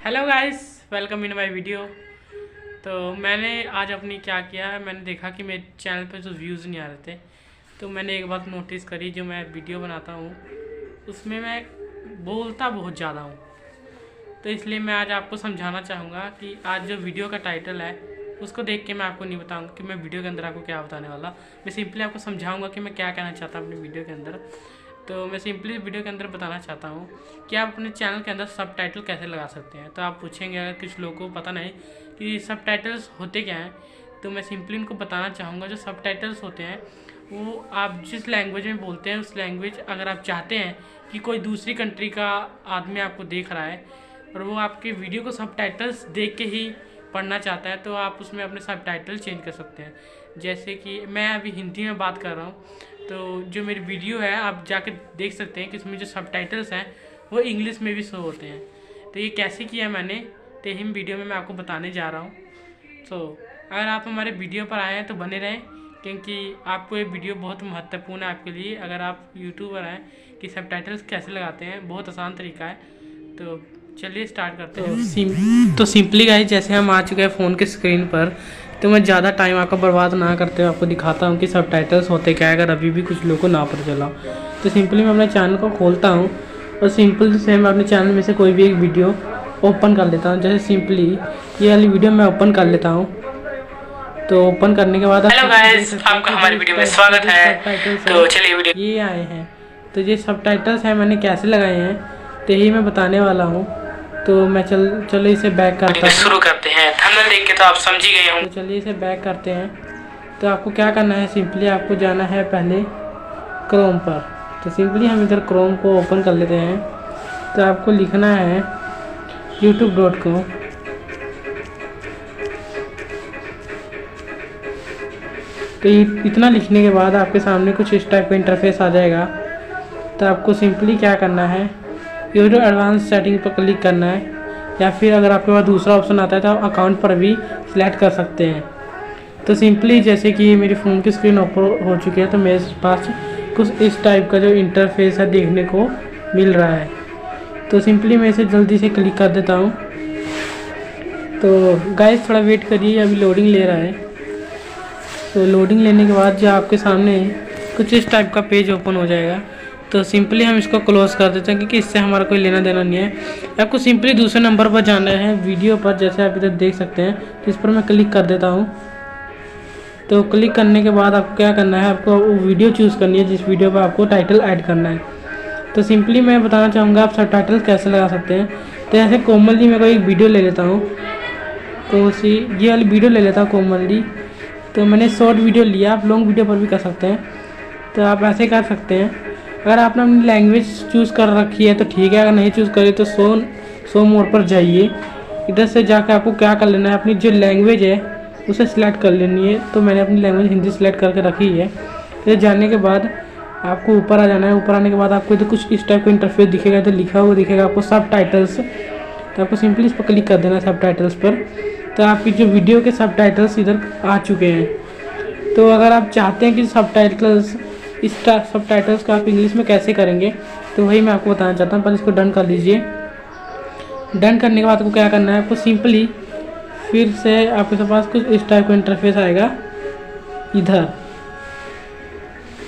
Hello guys, welcome in my video. तो मैंने आज अपनी क्या किया है, मैंने देखा कि मेरे चैनल पे जो व्यूज़ नहीं आ रहे थे, तो मैंने एक बात नोटिस करी। जो मैं वीडियो बनाता हूँ उसमें मैं बोलता बहुत ज़्यादा हूँ, तो इसलिए मैं आज आपको समझाना चाहूँगा कि आज जो वीडियो का टाइटल है उसको देख के मैं आपको नहीं बताऊँगा कि मैं वीडियो के अंदर आपको क्या बताने वाला। मैं सिंपली आपको समझाऊँगा कि मैं क्या कहना चाहता हूँ अपनी वीडियो के अंदर। तो मैं सिंपली वीडियो के अंदर बताना चाहता हूँ कि आप अपने चैनल के अंदर सबटाइटल कैसे लगा सकते हैं। तो आप पूछेंगे, अगर कुछ लोगों को पता नहीं कि सबटाइटल्स होते क्या हैं, तो मैं सिंपली उनको बताना चाहूँगा जो सबटाइटल्स होते हैं वो आप जिस लैंग्वेज में बोलते हैं उस लैंग्वेज, अगर आप चाहते हैं कि कोई दूसरी कंट्री का आदमी आपको देख रहा है और वो आपके वीडियो को सबटाइटल्स देख के ही पढ़ना चाहता है, तो आप उसमें अपने सबटाइटल चेंज कर सकते हैं। जैसे कि मैं अभी हिंदी में बात कर रहा हूँ, तो जो मेरी वीडियो है आप जाकर देख सकते हैं कि उसमें जो सबटाइटल्स हैं वो इंग्लिश में भी शो होते हैं। तो ये कैसे किया मैंने, तो यही वीडियो में मैं आपको बताने जा रहा हूँ। तो अगर आप हमारे वीडियो पर आए हैं तो बने रहें, क्योंकि आपको ये वीडियो बहुत महत्वपूर्ण है आपके लिए। अगर आप यूट्यूबर हैं कि सबटाइटल्स कैसे लगाते हैं, बहुत आसान तरीका है। तो चलिए स्टार्ट करते हैं। तो सिंपली गाइस, जैसे हम आ चुके हैं फ़ोन के स्क्रीन पर, तो मैं ज़्यादा टाइम आपका बर्बाद ना करते हुए आपको दिखाता हूँ कि सबटाइटल्स होते क्या है, अगर अभी भी कुछ लोगों को ना पता चला। तो सिंपली मैं अपने चैनल को खोलता हूँ और सिंपल से मैं अपने चैनल में से कोई भी एक वीडियो ओपन कर लेता हूँ। जैसे सिंपली ये वाली वीडियो मैं ओपन कर लेता हूँ। तो ओपन करने के बाद हेलो गाइस, आपका हमारी वीडियो में स्वागत है। तो चलिए वीडियो ये आए हैं, तो ये सबटाइटल्स हैं मैंने कैसे लगाए हैं तो यही मैं बताने वाला हूँ। तो मैं चलो इसे बैक करते हैं, शुरू करते हैं। थंबनेल देख के तो आप समझ ही गए होंगे। तो चलिए इसे बैक करते हैं। तो आपको क्या करना है, सिंपली आपको जाना है पहले क्रोम पर। तो सिंपली हम इधर क्रोम को ओपन कर लेते हैं। तो आपको लिखना है youtube.com। तो इतना लिखने के बाद आपके सामने कुछ इस टाइप का इंटरफेस आ जाएगा। तो आपको सिंपली क्या करना है, यूट्यूब एडवांस सेटिंग पर क्लिक करना है, या फिर अगर आपके पास दूसरा ऑप्शन आता है तो आप अकाउंट पर भी सिलेक्ट कर सकते हैं। तो सिंपली जैसे कि मेरी फ़ोन की स्क्रीन ओपन हो चुकी है, तो मेरे पास कुछ इस टाइप का जो इंटरफेस है देखने को मिल रहा है। तो सिंपली मैं इसे जल्दी से क्लिक कर देता हूँ। तो गाइस थोड़ा वेट करिए, अभी लोडिंग ले रहा है। तो लोडिंग लेने के बाद जो आपके सामने कुछ इस टाइप का पेज ओपन हो जाएगा। तो सिंपली हम इसको क्लोज़ कर देते हैं, क्योंकि इससे हमारा कोई लेना देना नहीं है। आपको सिंपली दूसरे नंबर पर जाना है वीडियो पर, जैसे आप इधर देख सकते हैं। तो इस पर मैं क्लिक कर देता हूँ। तो क्लिक करने के बाद आपको क्या करना है, आपको वो वीडियो चूज़ करनी है जिस वीडियो पर आपको टाइटल ऐड करना है। तो सिंपली मैं बताना चाहूँगा आप सब टाइटल कैसे लगा सकते हैं। तो ऐसे कोमल जी मैं कोई वीडियो ले लेता हूँ, तो सी ये वाली वीडियो ले लेता हूँ कोमल जी। तो मैंने शॉर्ट वीडियो लिया, आप लॉन्ग वीडियो पर भी कर सकते हैं। तो आप ऐसे कर सकते हैं, अगर आपने अपनी लैंग्वेज चूज़ कर रखी है तो ठीक है, अगर नहीं चूज़ करी तो शो मोड पर जाइए। इधर से जाकर आपको क्या कर लेना है, अपनी जो लैंग्वेज है उसे सिलेक्ट कर लेनी है। तो मैंने अपनी लैंग्वेज हिंदी सेलेक्ट करके रखी है। फिर जाने के बाद आपको ऊपर आ जाना है। ऊपर आने के बाद आपको इधर कुछ इस टाइप का इंटरफेस दिखेगा, इधर लिखा हुआ दिखेगा आपको सबटाइटल्स। तो आपको सिंपली इस पर क्लिक कर देना है सबटाइटल्स पर। तो आपकी जो वीडियो के सबटाइटल्स इधर आ चुके हैं। तो अगर आप चाहते हैं कि सबटाइटल्स सबटाइटल्स का आप इंग्लिश में कैसे करेंगे, तो वही मैं आपको बताना चाहता हूँ। पर इसको डन कर लीजिए। डन करने के बाद आपको क्या करना है, आपको सिंपली फिर से आपके पास कुछ इस टाइप का इंटरफेस आएगा। इधर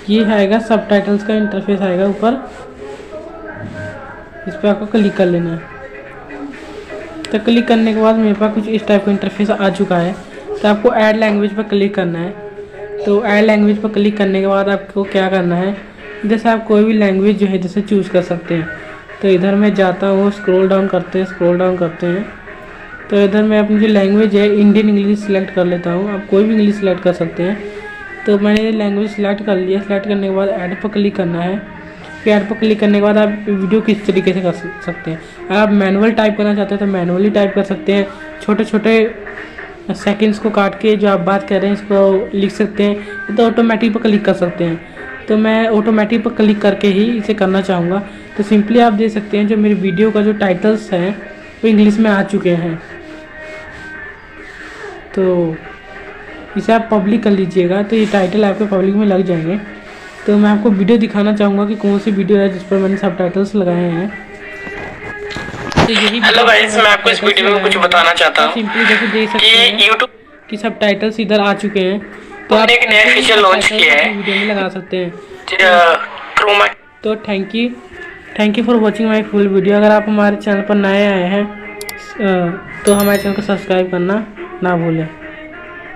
ये आएगा सबटाइटल्स का इंटरफेस आएगा ऊपर, इस पर आपको क्लिक कर लेना है। तो क्लिक करने के बाद मेरे पास कुछ इस टाइप का इंटरफेस आ चुका है। तो आपको ऐड लैंग्वेज पर क्लिक करना है। तो ऐड लैंग्वेज पर क्लिक करने के बाद आपको क्या करना है, जैसे आप कोई भी लैंग्वेज जो है जैसे चूज़ कर सकते हैं। तो इधर मैं जाता हूँ, स्क्रॉल डाउन करते हैं। तो इधर मैं अपनी जो लैंग्वेज है इंडियन इंग्लिश सेलेक्ट कर लेता हूँ। आप कोई भी इंग्लिश सेलेक्ट कर सकते हैं। तो मैंने ये लैंग्वेज सेलेक्ट कर लिया। सेलेक्ट करने के बाद ऐड पर क्लिक करना है। फिर ऐड पर क्लिक करने के बाद आप वीडियो किस तरीके से कर सकते हैं, अगर आप मैनुअल टाइप करना चाहते हैं तो मैनुअली टाइप कर सकते हैं। छोटे छोटे सेकंड्स को काट के जो आप बात कर रहे हैं इसको लिख सकते हैं। तो ऑटोमेटिक पर क्लिक कर सकते हैं। तो मैं ऑटोमेटिक पर क्लिक करके ही इसे करना चाहूँगा। तो सिंपली आप देख सकते हैं जो मेरी वीडियो का जो टाइटल्स हैं वो इंग्लिश में आ चुके हैं। तो इसे आप पब्लिक कर लीजिएगा, तो ये टाइटल आपके पब्लिक में लग जाएंगे। तो मैं आपको वीडियो दिखाना चाहूँगा कि कौन सी वीडियो है जिस पर मैंने सबटाइटल्स लगाए हैं। तो यही हेलो गाइस, मैं आपको इस वीडियो में कुछ बताना चाहता हूँ सिंपली जैसे देख सकते हैं यूट्यूब कि सब टाइटल्स इधर आ चुके हैं, तो आप एक नया फीचर लॉन्च किया है वीडियो में लगा सकते हैं। क्रोमा। तो thank you for watching my full video. अगर आप हमारे चैनल पर नए आए हैं तो हमारे चैनल को सब्सक्राइब करना ना भूलें।